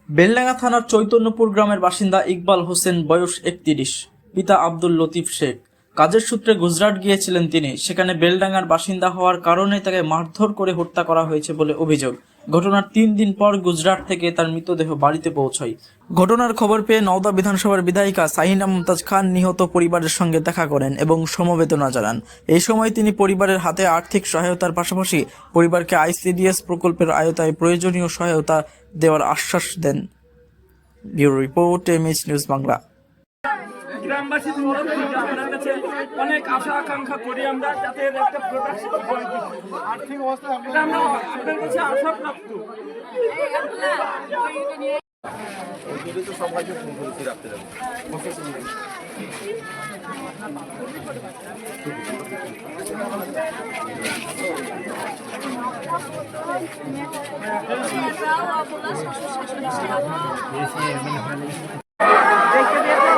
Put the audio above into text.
বেলডাঙ্গা থানার চৈতন্যপুর গ্রামের বাসিন্দা ইকবাল হোসেন, বয়স ৩১, পিতা আব্দুল লতিফ শেখ। কাজের সূত্রে গুজরাট গিয়েছিলেন তিনি। সেখানে বেলডাঙ্গার বাসিন্দা হওয়ার কারণে তাকে মারধর করে হত্যা করা হয়েছে বলে অভিযোগ। ঘটনার ৩ দিন পর গুজরাট থেকে তার মৃতদেহ বাড়িতে পৌঁছায়। ঘটনার খবর পেয়ে নওদা বিধানসভার বিধায়িকা শাহিনা মুমতাজ খান নিহত পরিবারের সঙ্গে দেখা করেন এবং সমবেদনা জানান। এই সময় তিনি পরিবারের হাতে আর্থিক সহায়তার পাশাপাশি পরিবারকে আইসিডিএস প্রকল্পের আওতায় প্রয়োজনীয় সহায়তা দেওয়ার আশ্বাস দেন। Bureau report, MH news Bangla. গ্রামবাসী আপনার কাছে অনেক আশা আকাঙ্ক্ষা করি আমরা, যাতে এর একটা প্রোডাকশন আর্থিক অবস্থা আমরা আপনার কাছে আশা প্রাপ্ত। সবাইকে ফোন করেছি রাখতে যাবো। Gracias.